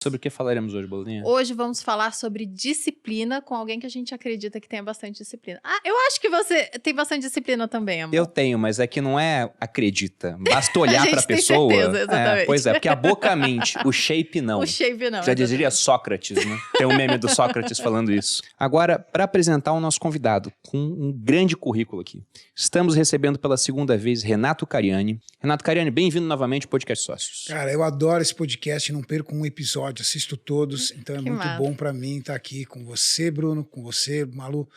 Sobre o que falaremos hoje, Bolinha? Hoje vamos falar sobre disciplina com alguém que a gente acredita que tenha bastante disciplina. Ah, eu acho que você tem bastante disciplina também, amor. Eu tenho, mas é que não é acredita. Basta olhar pra pessoa. Tem certeza, exatamente. Pois é, porque a boca mente, o shape não. O shape não. Já diria Sócrates, né? Tem um meme do Sócrates falando isso. Agora, para apresentar o nosso convidado, com um grande currículo aqui, estamos recebendo pela segunda vez Renato Cariani. Renato Cariani, bem-vindo novamente ao Podcast Sócios. Cara, eu adoro esse podcast, não perco um episódio, assisto todos, então é muito bom para mim estar aqui com você, Bruno, com você, Malu,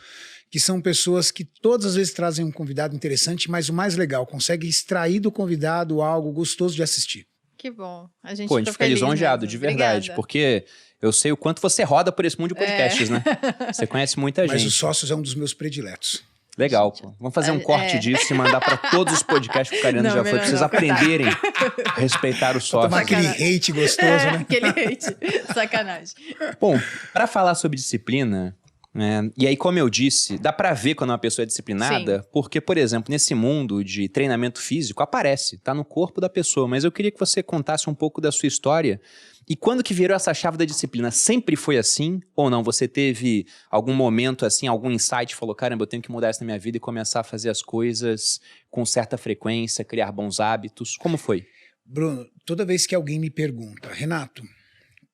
que são pessoas que todas as vezes trazem um convidado interessante, mas o mais legal, consegue extrair do convidado algo gostoso de assistir. Que bom. A gente fica lisonjeado, mesmo. De verdade, Obrigada. Porque eu sei o quanto você roda por esse mundo de podcasts, né? Você conhece muita gente. Mas os Sócios é um dos meus prediletos. Legal, pô. Vamos fazer um corte disso e mandar pra todos os podcasts que o Cariani já foi, pra vocês aprenderem a respeitar os sócios. Tomar aquele hate gostoso, né? Aquele hate. Sacanagem. Bom, pra falar sobre disciplina, né, e aí, como eu disse, dá pra ver quando uma pessoa é disciplinada, Sim. Porque, por exemplo, nesse mundo de treinamento físico, aparece, tá no corpo da pessoa, mas eu queria que você contasse um pouco da sua história. E quando que virou essa chave da disciplina? Sempre foi assim ou não? Você teve algum momento assim, algum insight, falou, caramba, eu tenho que mudar isso na minha vida e começar a fazer as coisas com certa frequência, criar bons hábitos? Como foi? Bruno, toda vez que alguém me pergunta, Renato,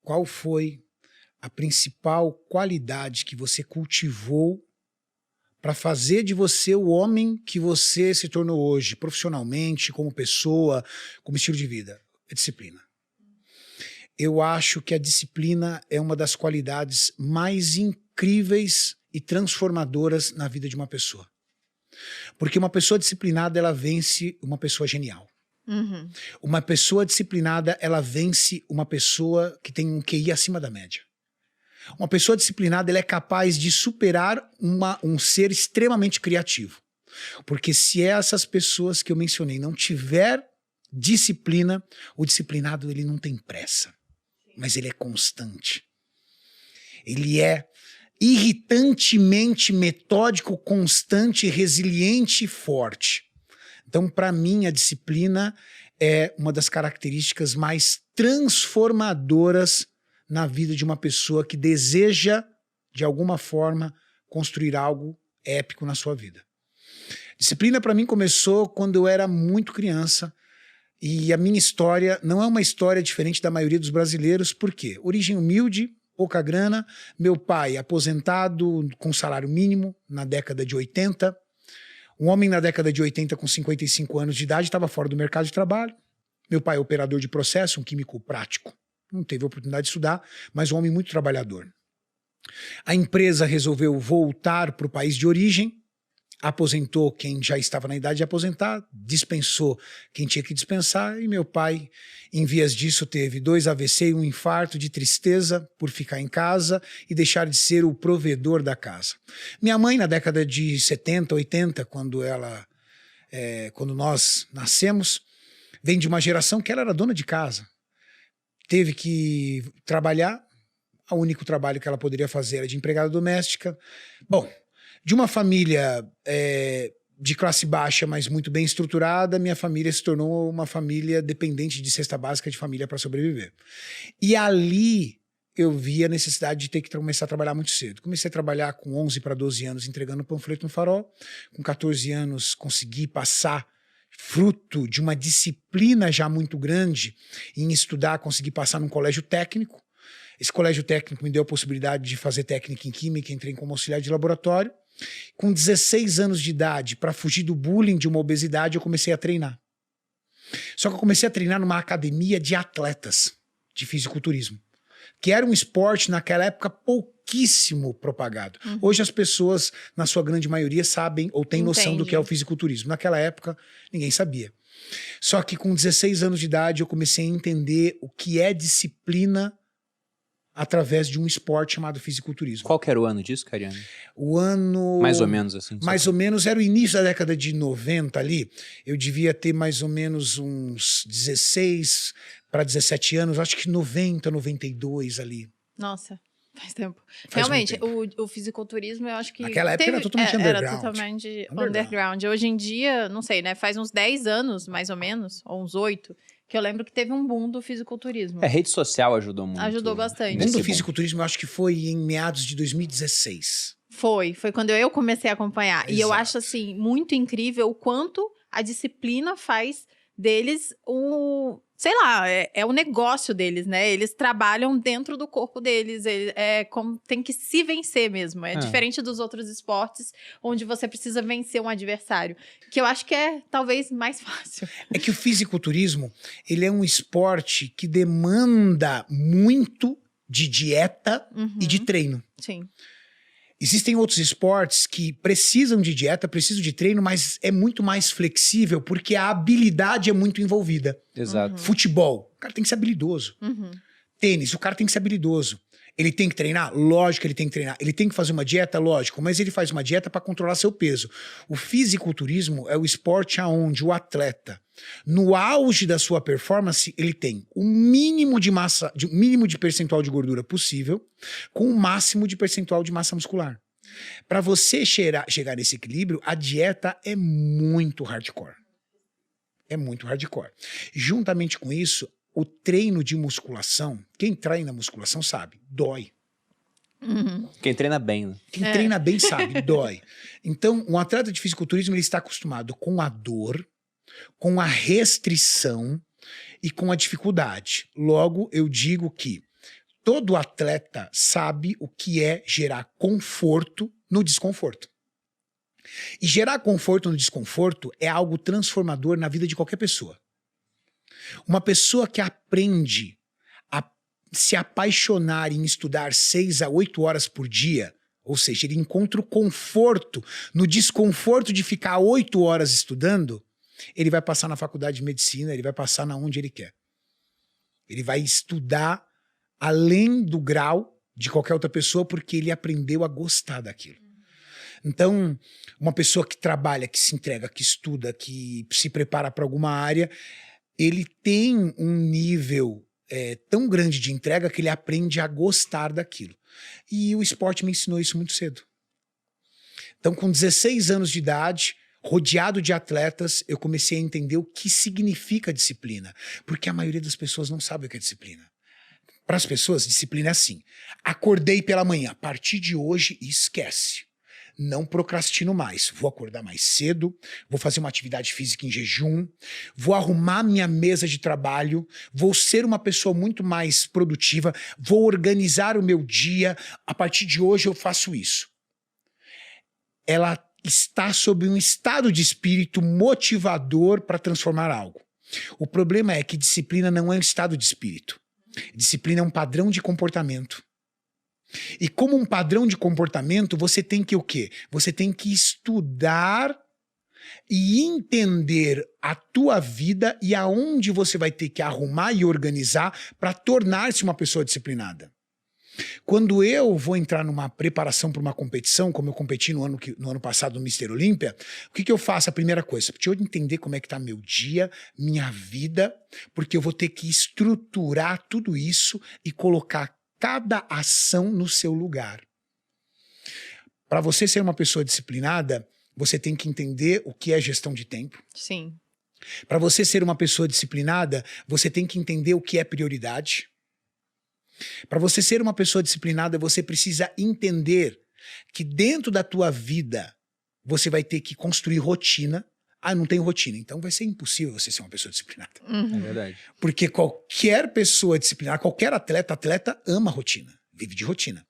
qual foi a principal qualidade que você cultivou para fazer de você o homem que você se tornou hoje, profissionalmente, como pessoa, como estilo de vida? É disciplina. Eu acho que a disciplina é uma das qualidades mais incríveis e transformadoras na vida de uma pessoa. Porque uma pessoa disciplinada, ela vence uma pessoa genial. Uhum. Uma pessoa disciplinada, ela vence uma pessoa que tem um QI acima da média. Uma pessoa disciplinada, ela é capaz de superar um ser extremamente criativo. Porque se essas pessoas que eu mencionei não tiver disciplina, o disciplinado ele não tem pressa. Mas ele é constante. Ele é irritantemente metódico, constante, resiliente e forte. Então, para mim, a disciplina é uma das características mais transformadoras na vida de uma pessoa que deseja, de alguma forma, construir algo épico na sua vida. Disciplina, para mim, começou quando eu era muito criança. E a minha história não é uma história diferente da maioria dos brasileiros, por quê? Origem humilde, pouca grana, meu pai aposentado com salário mínimo na década de 80, um homem na década de 80 com 55 anos de idade estava fora do mercado de trabalho, meu pai é operador de processo, um químico prático, não teve oportunidade de estudar, mas um homem muito trabalhador. A empresa resolveu voltar para o país de origem, aposentou quem já estava na idade de aposentar, dispensou quem tinha que dispensar, e meu pai, em vias disso, teve 2 AVC e um infarto de tristeza por ficar em casa e deixar de ser o provedor da casa. Minha mãe, na década de 70, 80, quando nós nascemos, vem de uma geração que ela era dona de casa. Teve que trabalhar, o único trabalho que ela poderia fazer era de empregada doméstica. Bom, de uma família de classe baixa, mas muito bem estruturada, minha família se tornou uma família dependente de cesta básica de família para sobreviver. E ali eu vi a necessidade de ter que começar a trabalhar muito cedo. Comecei a trabalhar com 11 para 12 anos entregando panfleto no Farol. Com 14 anos consegui passar, fruto de uma disciplina já muito grande em estudar, consegui passar num colégio técnico. Esse colégio técnico me deu a possibilidade de fazer técnica em química, entrei como auxiliar de laboratório. Com 16 anos de idade, para fugir do bullying de uma obesidade, eu comecei a treinar. Só que eu comecei a treinar numa academia de atletas de fisiculturismo, que era um esporte naquela época pouquíssimo propagado. Uhum. Hoje as pessoas, na sua grande maioria, sabem ou têm noção do que é o fisiculturismo. Naquela época, ninguém sabia. Só que com 16 anos de idade, eu comecei a entender o que é disciplina através de um esporte chamado fisiculturismo. Qual que era o ano disso, Cariani? O ano... Mais ou menos assim. Mais ou menos, era o início da década de 90 ali. Eu devia ter mais ou menos uns 16 para 17 anos, acho que 90, 92 ali. Nossa, faz tempo. Faz Realmente, muito tempo. O fisiculturismo, eu acho que... Naquela época era totalmente underground. Era totalmente underground. Hoje em dia, não sei, né? Faz uns 10 anos, mais ou menos, ou uns 8, Que eu lembro que teve um boom do fisiculturismo. Rede social ajudou muito. Ajudou bastante. O mundo do fisiculturismo, eu acho que foi em meados de 2016. Foi quando eu comecei a acompanhar. Exato. E eu acho, assim, muito incrível o quanto a disciplina faz deles sei lá, é o negócio deles, né? Eles trabalham dentro do corpo deles, como tem que se vencer mesmo. É diferente dos outros esportes, onde você precisa vencer um adversário, que eu acho que é talvez mais fácil. É que o fisiculturismo, ele é um esporte que demanda muito de dieta e de treino. Sim. Existem outros esportes que precisam de dieta, precisam de treino, mas é muito mais flexível porque a habilidade é muito envolvida. Exato. Futebol, o cara tem que ser habilidoso. Tênis, o cara tem que ser habilidoso. Ele tem que treinar? Lógico que ele tem que treinar. Ele tem que fazer uma dieta? Lógico, mas ele faz uma dieta para controlar seu peso. O fisiculturismo é o esporte onde o atleta, no auge da sua performance, ele tem o mínimo de massa, o mínimo de percentual de gordura possível, com o máximo de percentual de massa muscular. Para você chegar nesse equilíbrio, a dieta é muito hardcore. É muito hardcore. Juntamente com isso, o treino de musculação, quem treina musculação sabe, dói. Quem treina bem, né? Quem treina bem sabe, dói. Então, um atleta de fisiculturismo, ele está acostumado com a dor, com a restrição e com a dificuldade. Logo, eu digo que todo atleta sabe o que é gerar conforto no desconforto. E gerar conforto no desconforto é algo transformador na vida de qualquer pessoa. Uma pessoa que aprende a se apaixonar em estudar 6 a 8 horas por dia, ou seja, ele encontra o conforto no desconforto de ficar 8 horas estudando, ele vai passar na faculdade de medicina, ele vai passar na onde ele quer. Ele vai estudar além do grau de qualquer outra pessoa porque ele aprendeu a gostar daquilo. Então, uma pessoa que trabalha, que se entrega, que estuda, que se prepara para alguma área, ele tem um nível tão grande de entrega que ele aprende a gostar daquilo. E o esporte me ensinou isso muito cedo. Então, com 16 anos de idade, rodeado de atletas, eu comecei a entender o que significa disciplina. Porque a maioria das pessoas não sabe o que é disciplina. Para as pessoas, disciplina é assim. Acordei pela manhã, a partir de hoje, esquece. Não procrastino mais. Vou acordar mais cedo, vou fazer uma atividade física em jejum, vou arrumar minha mesa de trabalho, vou ser uma pessoa muito mais produtiva, vou organizar o meu dia. A partir de hoje eu faço isso. Ela está sob um estado de espírito motivador para transformar algo. O problema é que disciplina não é um estado de espírito. Disciplina é um padrão de comportamento. E como um padrão de comportamento, você tem que o quê? Você tem que estudar e entender a tua vida e aonde você vai ter que arrumar e organizar para tornar-se uma pessoa disciplinada. Quando eu vou entrar numa preparação para uma competição, como eu competi no ano passado no Mr. Olímpia, o que eu faço? A primeira coisa, deixa eu entender como é que está meu dia, minha vida, porque eu vou ter que estruturar tudo isso e colocar cada ação no seu lugar. Para você ser uma pessoa disciplinada, você tem que entender o que é gestão de tempo. Sim. Para você ser uma pessoa disciplinada, você tem que entender o que é prioridade. Para você ser uma pessoa disciplinada, você precisa entender que dentro da tua vida você vai ter que construir rotina. Ah, não tenho rotina, então vai ser impossível você ser uma pessoa disciplinada. É verdade. Porque qualquer pessoa disciplinada, qualquer atleta ama rotina, vive de rotina.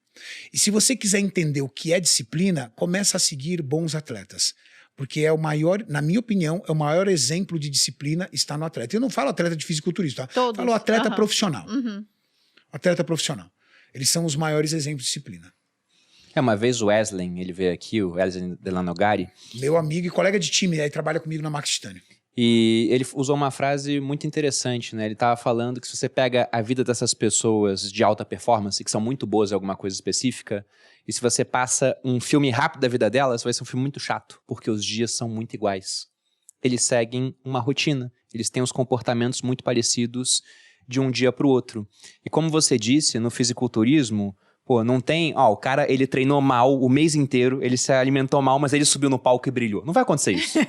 E se você quiser entender o que é disciplina, começa a seguir bons atletas. Porque é o maior, na minha opinião, é o maior exemplo de disciplina está no atleta. Eu não falo atleta de fisiculturismo, tá? Todos. Falo atleta profissional. Uhum. Atleta profissional. Eles são os maiores exemplos de disciplina. Uma vez o Wesley, ele veio aqui, o Wesley Delanogari. Meu amigo e colega de time, aí trabalha comigo na Max Titânio. E ele usou uma frase muito interessante, né? Ele estava falando que se você pega a vida dessas pessoas de alta performance, que são muito boas em alguma coisa específica, e se você passa um filme rápido da vida delas, vai ser um filme muito chato, porque os dias são muito iguais. Eles seguem uma rotina, eles têm os comportamentos muito parecidos de um dia para o outro. E como você disse, no fisiculturismo, Pô, não tem... Ó, o cara, ele treinou mal o mês inteiro, ele se alimentou mal, mas ele subiu no palco e brilhou. Não vai acontecer isso.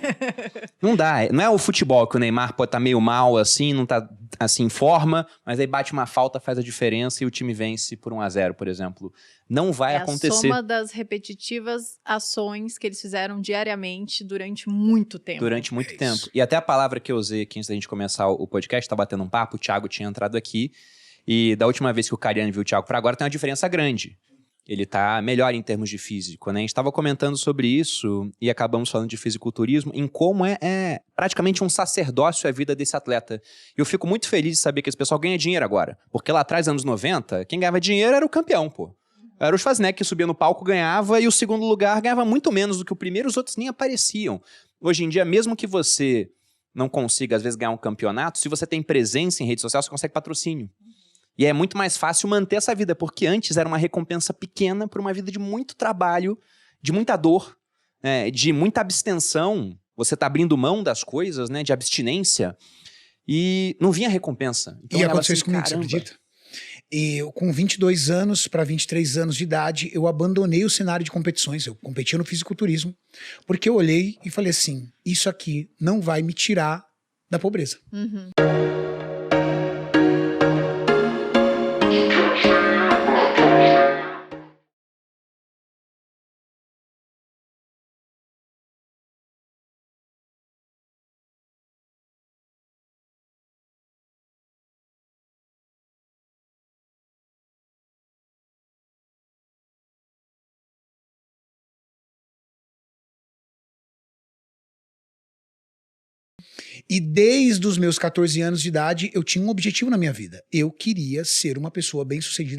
Não dá. Não é o futebol que o Neymar pode estar meio mal, assim, não tá, assim, em forma, mas aí bate uma falta, faz a diferença e o time vence por 1-0, por exemplo. Não vai acontecer. É a soma das repetitivas ações que eles fizeram diariamente durante muito tempo. Durante muito tempo. E até a palavra que eu usei aqui antes da gente começar o podcast, tá batendo um papo, o Thiago tinha entrado aqui, e da última vez que o Cariani viu o Thiago para agora tem uma diferença grande. Ele tá melhor em termos de físico, né? A gente tava comentando sobre isso e acabamos falando de fisiculturismo, em como é praticamente um sacerdócio a vida desse atleta. E eu fico muito feliz de saber que esse pessoal ganha dinheiro agora. Porque lá atrás, anos 90, quem ganhava dinheiro era o campeão, pô. Era o Schwarzenegger que subia no palco, ganhava, e o segundo lugar ganhava muito menos do que o primeiro, os outros nem apareciam. Hoje em dia, mesmo que você não consiga, às vezes, ganhar um campeonato, se você tem presença em rede social, você consegue patrocínio. E é muito mais fácil manter essa vida, porque antes era uma recompensa pequena por uma vida de muito trabalho, de muita dor, de muita abstenção. Você tá abrindo mão das coisas, né, de abstinência, e não vinha recompensa. Então, e aconteceu assim, isso comigo, caramba. você acredita? E eu, com 22 anos para 23 anos de idade, eu abandonei o cenário de competições. Eu competia no fisiculturismo, porque eu olhei e falei assim, isso aqui não vai me tirar da pobreza. Uhum. E desde os meus 14 anos de idade, eu tinha um objetivo na minha vida. Eu queria ser uma pessoa bem-sucedida